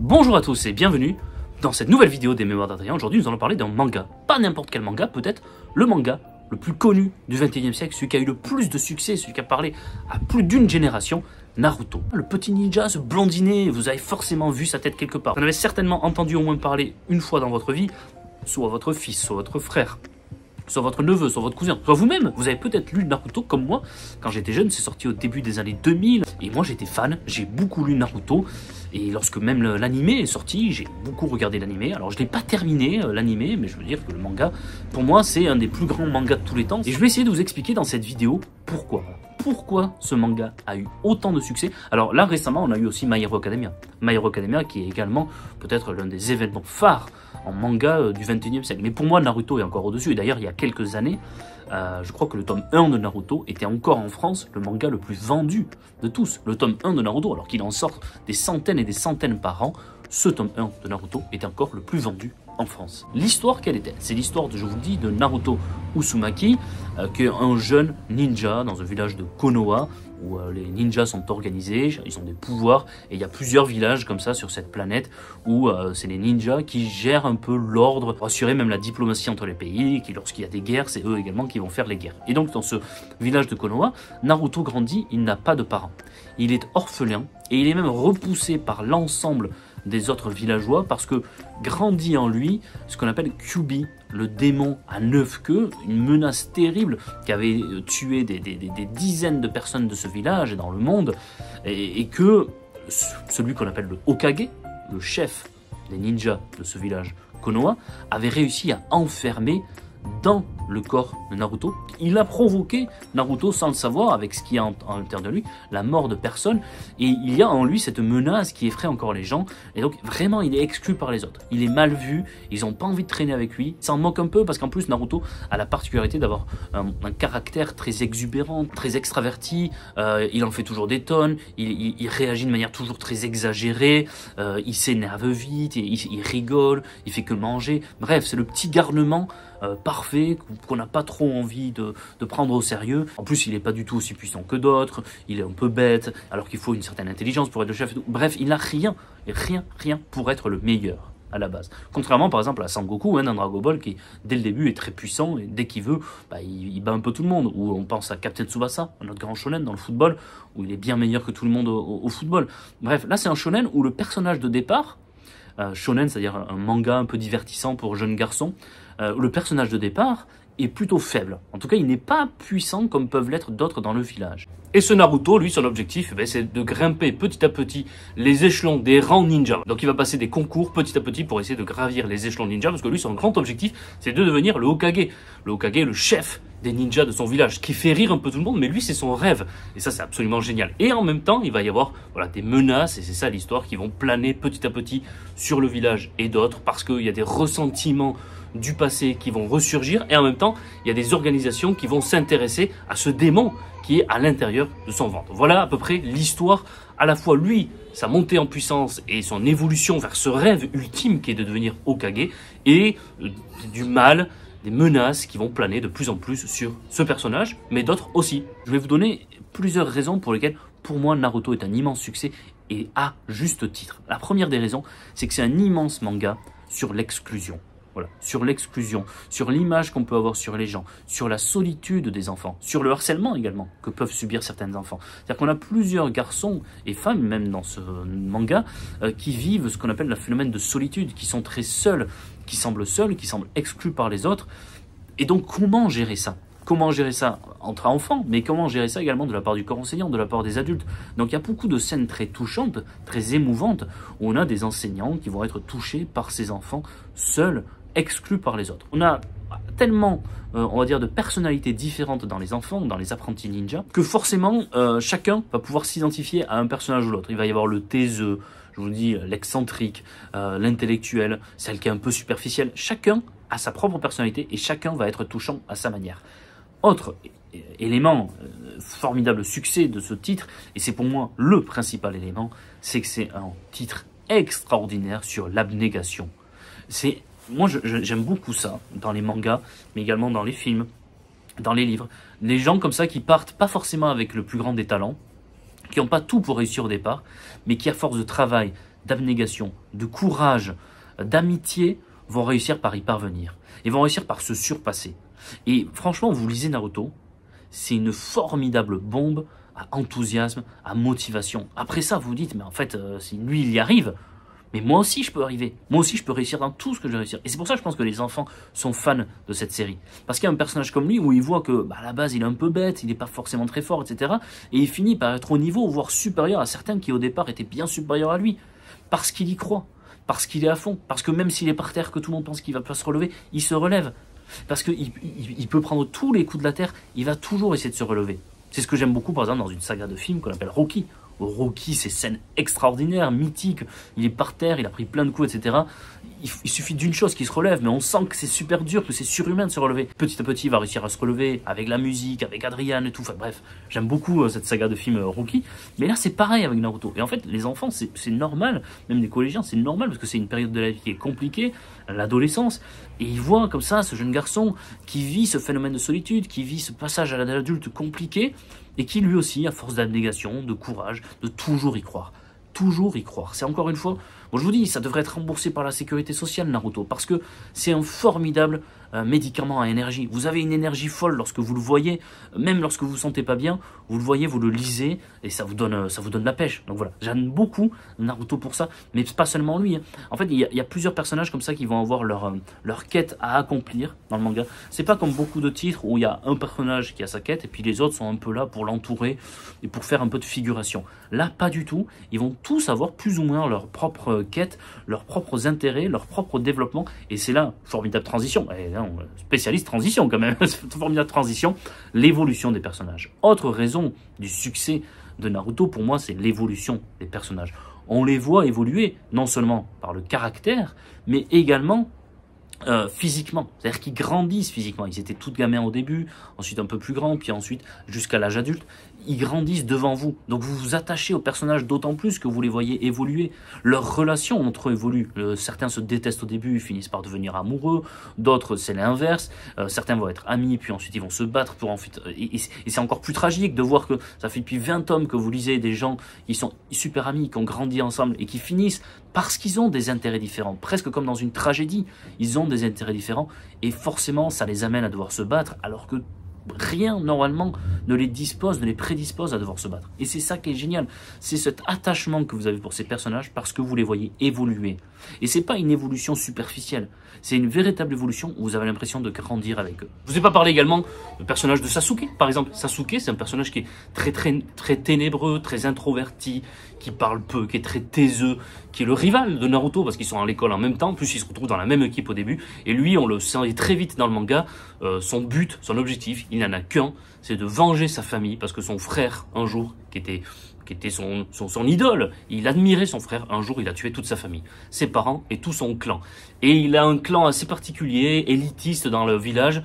Bonjour à tous et bienvenue dans cette nouvelle vidéo des Mémoires d'Adrien. Aujourd'hui nous allons parler d'un manga, pas n'importe quel manga, peut-être le manga le plus connu du 21e siècle, celui qui a eu le plus de succès, celui qui a parlé à plus d'une génération, Naruto. Le petit ninja, ce blondinet, vous avez forcément vu sa tête quelque part. Vous en avez certainement entendu au moins parler une fois dans votre vie, soit votre fils, soit votre frère, soit votre neveu, soit votre cousin, soit vous-même. Vous avez peut-être lu Naruto comme moi. Quand j'étais jeune, c'est sorti au début des années 2000. Et moi, j'étais fan. J'ai beaucoup lu Naruto. Et lorsque même l'animé est sorti, j'ai beaucoup regardé l'animé. Alors, je ne l'ai pas terminé, l'animé, mais je veux dire que le manga, pour moi, c'est un des plus grands mangas de tous les temps. Et je vais essayer de vous expliquer dans cette vidéo pourquoi. Pourquoi ce manga a eu autant de succès. Alors là, récemment, on a eu aussi My Hero Academia. My Hero Academia qui est également peut-être l'un des événements phares en manga du 21e siècle. Mais pour moi, Naruto est encore au-dessus. Et d'ailleurs, il y a quelques années, je crois que le tome 1 de Naruto était encore en France le manga le plus vendu de tous. Le tome 1 de Naruto, alors qu'il en sort des centaines et des centaines par an, ce tome 1 de Naruto était encore le plus vendu en France. L'histoire, quelle était? C'est l'histoire, je vous le dis, de Naruto Uzumaki, qui est un jeune ninja dans un village de Konoha, où les ninjas sont organisés, ils ont des pouvoirs, et il y a plusieurs villages comme ça sur cette planète, où c'est les ninjas qui gèrent un peu l'ordre, pour assurer même la diplomatie entre les pays, et qui lorsqu'il y a des guerres, c'est eux également qui vont faire les guerres. Et donc dans ce village de Konoha, Naruto grandit, il n'a pas de parents. Il est orphelin, et il est même repoussé par l'ensemble des autres villageois parce que grandit en lui ce qu'on appelle Kyuubi, le démon à 9 queues, une menace terrible qui avait tué des dizaines de personnes de ce village et dans le monde, et que celui qu'on appelle le Hokage, le chef des ninjas de ce village Konoha, avait réussi à enfermer dans le corps de Naruto. Il a provoqué Naruto sans le savoir, avec ce qu'il y a en l'intérieur de lui, la mort de personnes, et il y a en lui cette menace qui effraie encore les gens, et donc vraiment il est exclu par les autres. Il est mal vu, ils n'ont pas envie de traîner avec lui, ils s'en moquent un peu parce qu'en plus Naruto a la particularité d'avoir un caractère très exubérant, très extraverti, il en fait toujours des tonnes, il réagit de manière toujours très exagérée, il s'énerve vite, il rigole, il fait que manger, bref c'est le petit garnement parfait qu'on n'a pas trop envie de prendre au sérieux. En plus il n'est pas du tout aussi puissant que d'autres, il est un peu bête alors qu'il faut une certaine intelligence pour être le chef et tout. Bref, il n'a rien pour être le meilleur à la base. Contrairement par exemple à Sangoku, dans Dragon Ball, qui dès le début est très puissant et dès qu'il veut, il bat un peu tout le monde. Ou on pense à Captain Tsubasa, un autre grand shonen dans le football, où il est bien meilleur que tout le monde au football. Bref, là c'est un shonen où le personnage de départ, shonen c'est-à-dire un manga un peu divertissant pour jeunes garçons, le personnage de départ est plutôt faible. En tout cas, il n'est pas puissant comme peuvent l'être d'autres dans le village. Et ce Naruto, lui, son objectif, c'est de grimper petit à petit les échelons des rangs ninja. Donc il va passer des concours petit à petit pour essayer de gravir les échelons ninja, parce que lui, son grand objectif, c'est de devenir le Hokage. Le Hokage, le chef des ninjas de son village, qui fait rire un peu tout le monde, mais lui, c'est son rêve. Et ça, c'est absolument génial. Et en même temps, il va y avoir des menaces, et c'est ça l'histoire, qui vont planer petit à petit sur le village et d'autres, parce qu'il y a des ressentiments du passé qui vont ressurgir, et en même temps il y a des organisations qui vont s'intéresser à ce démon qui est à l'intérieur de son ventre. Voilà à peu près l'histoire, à la fois lui, sa montée en puissance et son évolution vers ce rêve ultime qui est de devenir Hokage, et du mal, des menaces qui vont planer de plus en plus sur ce personnage, mais d'autres aussi. Je vais vous donner plusieurs raisons pour lesquelles pour moi Naruto est un immense succès, et à juste titre. La première des raisons, c'est que c'est un immense manga sur l'exclusion. Voilà, sur l'exclusion, sur l'image qu'on peut avoir sur les gens, sur la solitude des enfants, sur le harcèlement également que peuvent subir certains enfants. C'est-à-dire qu'on a plusieurs garçons et femmes, même dans ce manga, qui vivent ce qu'on appelle le phénomène de solitude, qui sont très seuls, qui semblent exclus par les autres. Et donc comment gérer ça? Comment gérer ça entre enfants, mais comment gérer ça également de la part du corps enseignant, de la part des adultes. Donc il y a beaucoup de scènes très touchantes, très émouvantes, où on a des enseignants qui vont être touchés par ces enfants seuls, exclus par les autres. On a tellement, on va dire, de personnalités différentes dans les enfants, dans les apprentis ninja, que forcément, chacun va pouvoir s'identifier à un personnage ou l'autre. Il va y avoir le taiseux, je vous dis, l'excentrique, l'intellectuel, celle qui est un peu superficielle. Chacun a sa propre personnalité et chacun va être touchant à sa manière. Autre élément, formidable succès de ce titre, et c'est pour moi le principal élément, c'est que c'est un titre extraordinaire sur l'abnégation. Moi, j'aime beaucoup ça dans les mangas, mais également dans les films, dans les livres. Les gens comme ça qui partent pas forcément avec le plus grand des talents, qui n'ont pas tout pour réussir au départ, mais qui à force de travail, d'abnégation, de courage, d'amitié, vont réussir par y parvenir. Et vont réussir par se surpasser. Et franchement, vous lisez Naruto, c'est une formidable bombe à enthousiasme, à motivation. Après ça, vous vous dites, mais en fait, si lui, il y arrive, mais moi aussi, je peux arriver. Moi aussi, je peux réussir dans tout ce que je vais réussir. Et c'est pour ça que je pense que les enfants sont fans de cette série. Parce qu'il y a un personnage comme lui où il voit que, à la base, il est un peu bête, il n'est pas forcément très fort, etc. Et il finit par être au niveau, voire supérieur à certains qui, au départ, étaient bien supérieurs à lui. Parce qu'il y croit. Parce qu'il est à fond. Parce que même s'il est par terre, que tout le monde pense qu'il va pas se relever, il se relève. Parce qu'il peut prendre tous les coups de la terre, il va toujours essayer de se relever. C'est ce que j'aime beaucoup, par exemple, dans une saga de films qu'on appelle Rocky. Rocky, ces scènes extraordinaires, mythiques, il est par terre, il a pris plein de coups, etc. Il suffit d'une chose qu'il se relève, mais on sent que c'est super dur, que c'est surhumain de se relever. Petit à petit, il va réussir à se relever avec la musique, avec Adrian et tout. Enfin bref, j'aime beaucoup cette saga de films Rocky. Mais là, c'est pareil avec Naruto. Et en fait, les enfants, c'est normal, même les collégiens, c'est normal, parce que c'est une période de la vie qui est compliquée, l'adolescence. Et ils voient comme ça ce jeune garçon qui vit ce phénomène de solitude, qui vit ce passage à l'âge adulte compliqué, et qui lui aussi, à force d'abnégation, de courage, de toujours y croire. Toujours y croire. C'est encore une fois, bon, je vous dis, ça devrait être remboursé par la sécurité sociale, Naruto, parce que c'est un formidable médicament à énergie. Vous avez une énergie folle lorsque vous le voyez, même lorsque vous ne vous sentez pas bien, vous le voyez, vous le lisez, et ça vous donne la pêche. Donc voilà, j'aime beaucoup Naruto pour ça, mais pas seulement lui. Hein. En fait, il y a plusieurs personnages comme ça qui vont avoir leur quête à accomplir dans le manga. C'est pas comme beaucoup de titres où il y a un personnage qui a sa quête, et puis les autres sont un peu là pour l'entourer, et pour faire un peu de figuration. Là, pas du tout. Ils vont tous avoir plus ou moins leur propre quête, leurs propres intérêts, leur propre développement, et c'est là, formidable transition. Et là, spécialiste transition quand même, formidable transition, l'évolution des personnages. Autre raison du succès de Naruto, pour moi, c'est l'évolution des personnages. On les voit évoluer, non seulement par le caractère, mais également physiquement. C'est-à-dire qu'ils grandissent physiquement. Ils étaient tous gamins au début, ensuite un peu plus grands, puis ensuite jusqu'à l'âge adulte. Ils grandissent devant vous. Donc vous vous attachez aux personnages d'autant plus que vous les voyez évoluer. Leurs relations entre eux évoluent. Certains se détestent au début, finissent par devenir amoureux. D'autres, c'est l'inverse. Certains vont être amis, puis ensuite ils vont se battre pour ensuite... Et c'est encore plus tragique de voir que ça fait depuis 20 tomes que vous lisez des gens qui sont super amis, qui ont grandi ensemble et qui finissent parce qu'ils ont des intérêts différents. Presque comme dans une tragédie. Ils ont des intérêts différents et forcément ça les amène à devoir se battre alors que rien normalement ne les prédispose à devoir se battre. Et c'est ça qui est génial, c'est cet attachement que vous avez pour ces personnages parce que vous les voyez évoluer. Et c'est pas une évolution superficielle, c'est une véritable évolution où vous avez l'impression de grandir avec eux. Je vous ai pas parlé également du personnage de Sasuke, par exemple. Sasuke, c'est un personnage qui est très ténébreux, très introverti, qui parle peu, qui est très taiseux, qui est le rival de Naruto parce qu'ils sont à l'école en même temps. En plus, ils se retrouvent dans la même équipe au début. Et lui, on le sent très vite dans le manga. Son but, son objectif, il n'en a qu'un, c'est de venger sa famille parce que son frère, un jour, qui était son idole, il admirait son frère, un jour il a tué toute sa famille, ses parents et tout son clan. Et il a un clan assez particulier, élitiste dans le village.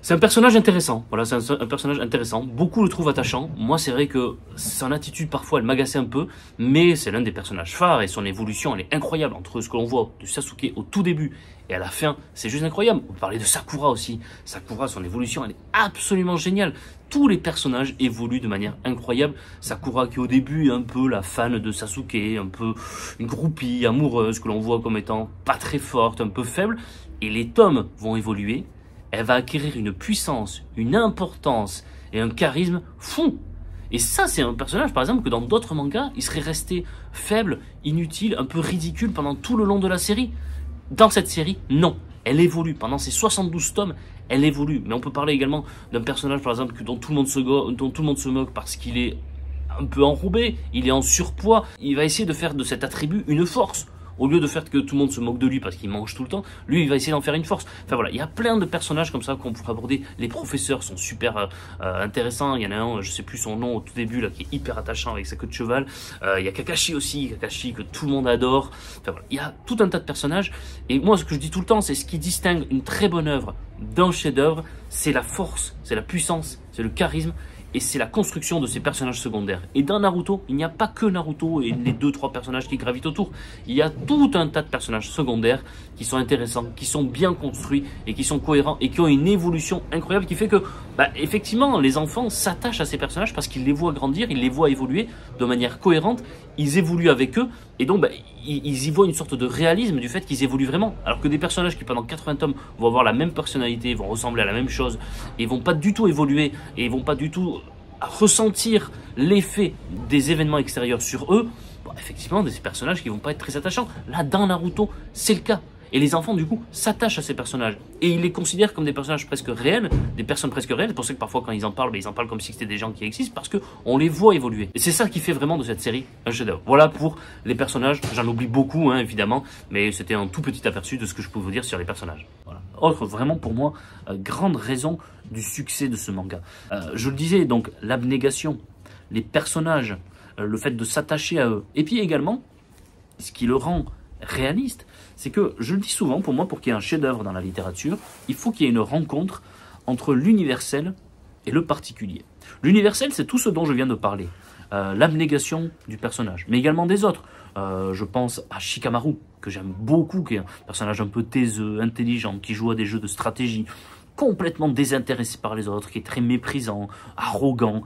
C'est un personnage intéressant, voilà, c'est un personnage intéressant, beaucoup le trouvent attachant. Moi c'est vrai que son attitude parfois elle m'agaçait un peu, mais c'est l'un des personnages phares et son évolution elle est incroyable entre ce que l'on voit de Sasuke au tout début et à la fin, c'est juste incroyable. On parlait de Sakura aussi, Sakura son évolution elle est absolument géniale. Tous les personnages évoluent de manière incroyable. Sakura qui au début est un peu la fan de Sasuke, un peu une groupie amoureuse que l'on voit comme étant pas très forte, un peu faible, et les tomes vont évoluer. Elle va acquérir une puissance, une importance et un charisme fou. Et ça, c'est un personnage, par exemple, que dans d'autres mangas, il serait resté faible, inutile, un peu ridicule pendant tout le long de la série. Dans cette série, non. Elle évolue. Pendant ces 72 tomes, elle évolue. Mais on peut parler également d'un personnage, par exemple, dont tout le monde se moque parce qu'il est un peu enrobé, il est en surpoids. Il va essayer de faire de cet attribut une force. Au lieu de faire que tout le monde se moque de lui parce qu'il mange tout le temps, lui il va essayer d'en faire une force. Enfin voilà, il y a plein de personnages comme ça qu'on pourrait aborder. Les professeurs sont super intéressants. Il y en a un, je sais plus son nom au tout début là, qui est hyper attachant avec sa queue de cheval. Il y a Kakashi aussi, Kakashi que tout le monde adore. Enfin voilà, il y a tout un tas de personnages. Et moi ce que je dis tout le temps, c'est ce qui distingue une très bonne œuvre d'un chef-d'œuvre, c'est la force, c'est la puissance, c'est le charisme. Et c'est la construction de ces personnages secondaires. Et dans Naruto, il n'y a pas que Naruto et les 2-3 personnages qui gravitent autour. Il y a tout un tas de personnages secondaires qui sont intéressants, qui sont bien construits et qui sont cohérents et qui ont une évolution incroyable qui fait que Bah, effectivement, les enfants s'attachent à ces personnages parce qu'ils les voient grandir, ils les voient évoluer de manière cohérente, ils évoluent avec eux, et donc bah, ils y voient une sorte de réalisme du fait qu'ils évoluent vraiment. Alors que des personnages qui pendant 80 tomes vont avoir la même personnalité, vont ressembler à la même chose, et vont pas du tout évoluer, et vont pas du tout ressentir l'effet des événements extérieurs sur eux, bah, effectivement, des personnages qui vont pas être très attachants. Là, dans Naruto, c'est le cas. Et les enfants, du coup, s'attachent à ces personnages. Et ils les considèrent comme des personnages presque réels, des personnes presque réelles. C'est pour ça que parfois, quand ils en parlent, ils en parlent comme si c'était des gens qui existent, parce qu'on les voit évoluer. Et c'est ça qui fait vraiment de cette série un chef-d'œuvre. Voilà pour les personnages. J'en oublie beaucoup, hein, évidemment, mais c'était un tout petit aperçu de ce que je peux vous dire sur les personnages. Voilà. Autre, vraiment, pour moi, grande raison du succès de ce manga. Je le disais, donc, l'abnégation, les personnages, le fait de s'attacher à eux. Et puis également, ce qui le rend réaliste, c'est que, je le dis souvent, pour moi, pour qu'il y ait un chef-d'œuvre dans la littérature, il faut qu'il y ait une rencontre entre l'universel et le particulier. L'universel, c'est tout ce dont je viens de parler. L'abnégation du personnage, mais également des autres. Je pense à Shikamaru, que j'aime beaucoup, qui est un personnage un peu taiseux, intelligent, qui joue à des jeux de stratégie, complètement désintéressé par les autres, qui est très méprisant, arrogant.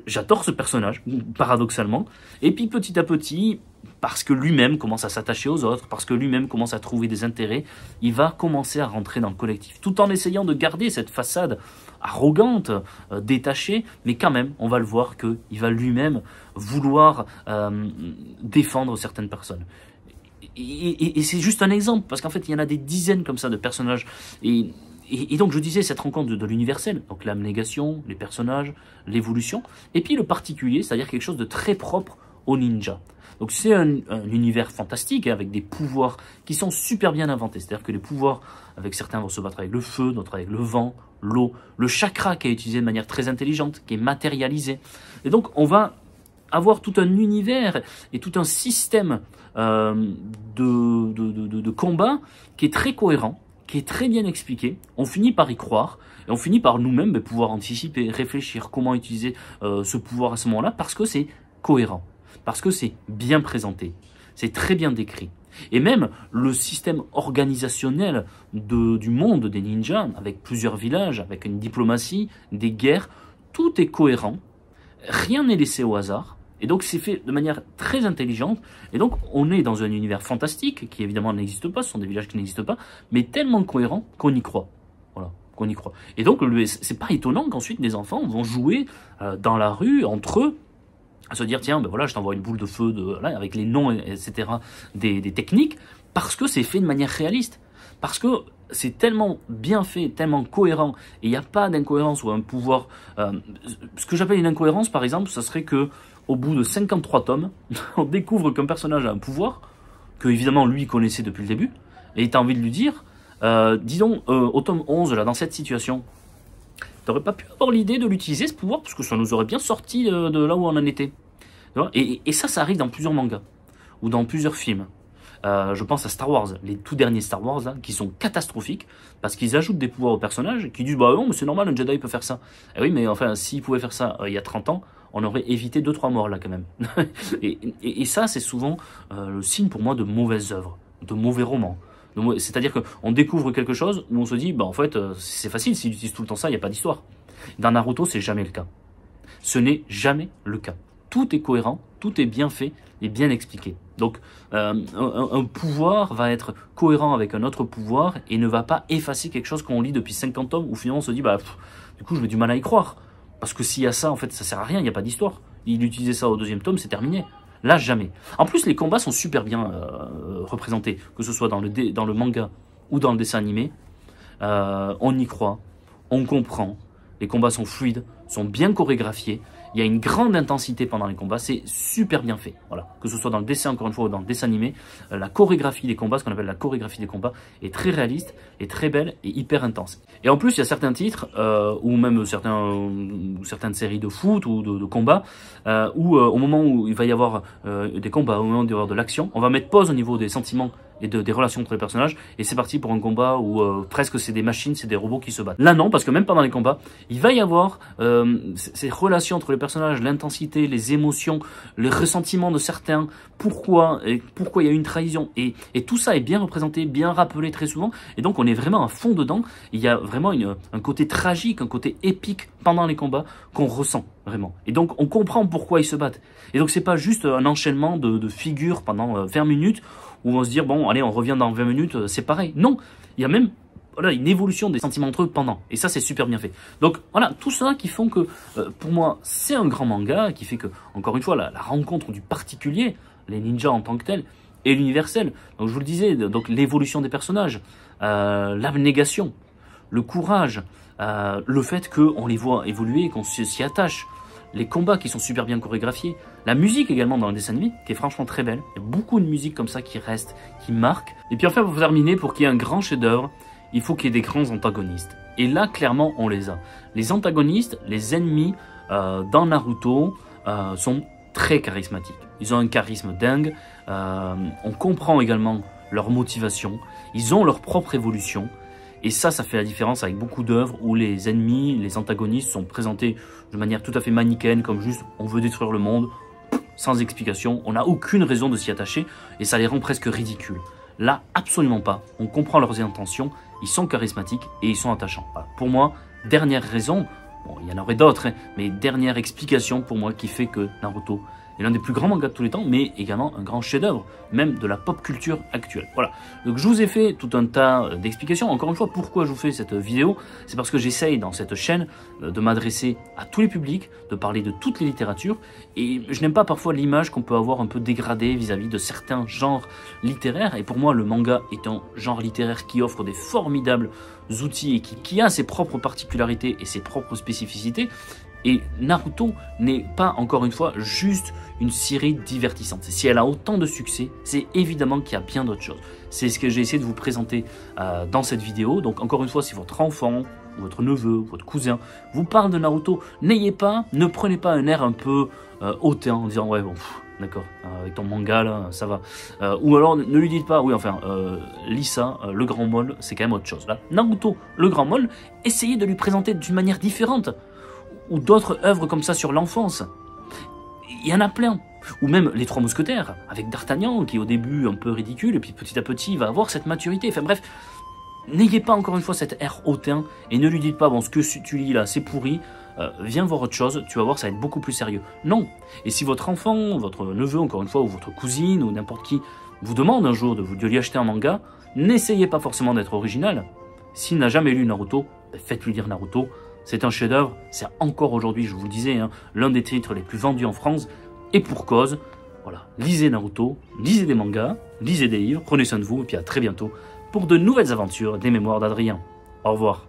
J'adore ce personnage, paradoxalement. Et puis petit à petit, parce que lui-même commence à s'attacher aux autres, parce que lui-même commence à trouver des intérêts, il va commencer à rentrer dans le collectif, tout en essayant de garder cette façade arrogante, détachée, mais quand même, on va le voir qu'il va lui-même vouloir défendre certaines personnes. Et c'est juste un exemple, parce qu'en fait, il y en a des dizaines comme ça de personnages. Et donc, je disais, cette rencontre de l'universel, donc l'abnégation, les personnages, l'évolution, et puis le particulier, c'est-à-dire quelque chose de très propre aux ninjas. Donc c'est un univers fantastique, avec des pouvoirs qui sont super bien inventés. C'est-à-dire que les pouvoirs, avec certains vont se battre avec le feu, d'autres avec le vent, l'eau, le chakra qui est utilisé de manière très intelligente, qui est matérialisé. Et donc on va avoir tout un univers et tout un système de combat qui est très cohérent, qui est très bien expliqué. On finit par y croire et on finit par nous-mêmes pouvoir anticiper, réfléchir comment utiliser ce pouvoir à ce moment-là, parce que c'est cohérent, parce que c'est bien présenté, c'est très bien décrit. Et même le système organisationnel du monde des ninjas, avec plusieurs villages, avec une diplomatie, des guerres, tout est cohérent, rien n'est laissé au hasard. Et donc c'est fait de manière très intelligente, et donc on est dans un univers fantastique, qui évidemment n'existe pas, ce sont des villages qui n'existent pas, mais tellement cohérent qu'on y croit. Voilà, qu'on y croit. Et donc c'est pas étonnant qu'ensuite des enfants vont jouer dans la rue, entre eux, à se dire, tiens, ben voilà, je t'envoie une boule de feu, là, avec les noms, etc., des techniques, parce que c'est fait de manière réaliste. Parce que c'est tellement bien fait, tellement cohérent, et il n'y a pas d'incohérence ou un pouvoir. Ce que j'appelle une incohérence, par exemple, ça serait que au bout de 53 tomes, on découvre qu'un personnage a un pouvoir, que évidemment lui connaissait depuis le début, et tu as envie de lui dire, dis donc, au tome 11, là, dans cette situation, t'aurais pas pu avoir l'idée de l'utiliser, ce pouvoir, parce que ça nous aurait bien sorti de là où on en était. Et ça arrive dans plusieurs mangas, ou dans plusieurs films. Je pense à Star Wars, les tout derniers Star Wars, là, qui sont catastrophiques, parce qu'ils ajoutent des pouvoirs aux personnages, qui disent, bah non, mais c'est normal, un Jedi peut faire ça. Et oui, mais enfin, s'il pouvait faire ça il y a 30 ans, on aurait évité 2-3 morts, là, quand même. et ça, c'est souvent le signe, pour moi, de mauvaises œuvres, de mauvais romans. C'est-à-dire qu'on découvre quelque chose où on se dit, bah en fait, c'est facile, s'ils utilisent tout le temps ça, il n'y a pas d'histoire. Dans Naruto, c'est jamais le cas. Ce n'est jamais le cas. Tout est cohérent, tout est bien fait et bien expliqué. Donc, un pouvoir va être cohérent avec un autre pouvoir et ne va pas effacer quelque chose qu'on lit depuis 50 tomes où finalement on se dit, bah, du coup, je vais du mal à y croire. Parce que s'il y a ça, en fait, ça sert à rien, il n'y a pas d'histoire. Il utilisait ça au deuxième tome, c'est terminé. Là, jamais. En plus, les combats sont super bien représentés, que ce soit dans le manga ou dans le dessin animé. On y croit, on comprend, les combats sont fluides, sont bien chorégraphiés, il y a une grande intensité pendant les combats, c'est super bien fait. Voilà. Que ce soit dans le dessin, encore une fois, ou dans le dessin animé, la chorégraphie des combats, ce qu'on appelle la chorégraphie des combats, est très réaliste, est très belle et hyper intense. Et en plus, il y a certains titres, ou même certaines séries de foot ou de combats, où au moment où il va y avoir des combats, au moment où il va y avoir de l'action, on va mettre pause au niveau des sentiments et des relations entre les personnages, et c'est parti pour un combat où presque c'est des machines, c'est des robots qui se battent. Là non, parce que même pendant les combats, il va y avoir ces relations entre les personnages, l'intensité, les émotions, les ressentiments de certains, pourquoi il y a eu une trahison, et tout ça est bien représenté, bien rappelé très souvent, et donc on est vraiment à fond dedans. Il y a vraiment un côté tragique, un côté épique pendant les combats qu'on ressent vraiment, et donc on comprend pourquoi ils se battent, et donc c'est pas juste un enchaînement de figures pendant 20 minutes, où on va se dire, bon, allez, on revient dans 20 minutes, c'est pareil. Non, il y a même voilà, une évolution des sentiments entre eux pendant. Et ça, c'est super bien fait. Donc, voilà, tout ça qui font que, pour moi, c'est un grand manga, qui fait que, encore une fois, la rencontre du particulier, les ninjas en tant que tels, et l'universel. Donc, je vous le disais, donc l'évolution des personnages, l'abnégation, le courage, le fait qu'on les voit évoluer, qu'on s'y attache, les combats qui sont super bien chorégraphiés, la musique également dans le dessin animé, qui est franchement très belle. Il y a beaucoup de musique comme ça qui reste, qui marque. Et puis enfin, pour terminer, pour qu'il y ait un grand chef-d'œuvre, il faut qu'il y ait des grands antagonistes. Et là, clairement, on les a. Les antagonistes, les ennemis dans Naruto sont très charismatiques. Ils ont un charisme dingue. On comprend également leur motivation. Ils ont leur propre évolution. Et ça fait la différence avec beaucoup d'œuvres où les ennemis, les antagonistes sont présentés de manière tout à fait manichéenne, comme juste on veut détruire le monde, sans explication, on n'a aucune raison de s'y attacher et ça les rend presque ridicules. Là, absolument pas. On comprend leurs intentions, ils sont charismatiques et ils sont attachants. Voilà. Pour moi, dernière raison, bon, il y en aurait d'autres, hein, mais dernière explication pour moi qui fait que Naruto est l'un des plus grands mangas de tous les temps, mais également un grand chef-d'œuvre, même de la pop culture actuelle. Voilà. Donc je vous ai fait tout un tas d'explications. Encore une fois, pourquoi je vous fais cette vidéo, c'est parce que j'essaye dans cette chaîne de m'adresser à tous les publics, de parler de toutes les littératures, et je n'aime pas parfois l'image qu'on peut avoir un peu dégradée vis-à-vis de certains genres littéraires, et pour moi le manga est un genre littéraire qui offre des formidables outils et qui a ses propres particularités et ses propres spécificités. Et Naruto n'est pas, encore une fois, juste une série divertissante. Si elle a autant de succès, c'est évidemment qu'il y a bien d'autres choses. C'est ce que j'ai essayé de vous présenter dans cette vidéo. Donc encore une fois, si votre enfant, votre neveu, votre cousin vous parle de Naruto, ne prenez pas un air un peu hautain en disant « ouais bon, d'accord, avec ton manga là, ça va ». Ou alors ne lui dites pas « oui enfin, lis ça, le grand molle, c'est quand même autre chose ». Là, Naruto, le grand molle, essayez de lui présenter d'une manière différente. Ou d'autres œuvres comme ça sur l'enfance. Il y en a plein. Ou même Les Trois Mousquetaires, avec D'Artagnan, qui est au début un peu ridicule, et puis petit à petit, il va avoir cette maturité. Enfin bref, n'ayez pas encore une fois cet air hautain, et ne lui dites pas, bon, ce que tu lis là, c'est pourri, viens voir autre chose, tu vas voir, ça va être beaucoup plus sérieux. Non. Et si votre enfant, votre neveu, encore une fois, ou votre cousine, ou n'importe qui, vous demande un jour de lui acheter un manga, n'essayez pas forcément d'être original. S'il n'a jamais lu Naruto, faites-lui lire Naruto. C'est un chef-d'œuvre, c'est encore aujourd'hui, je vous le disais, hein, l'un des titres les plus vendus en France, et pour cause. Voilà, lisez Naruto, lisez des mangas, lisez des livres, prenez soin de vous, et puis à très bientôt pour de nouvelles aventures des mémoires d'Adrien. Au revoir.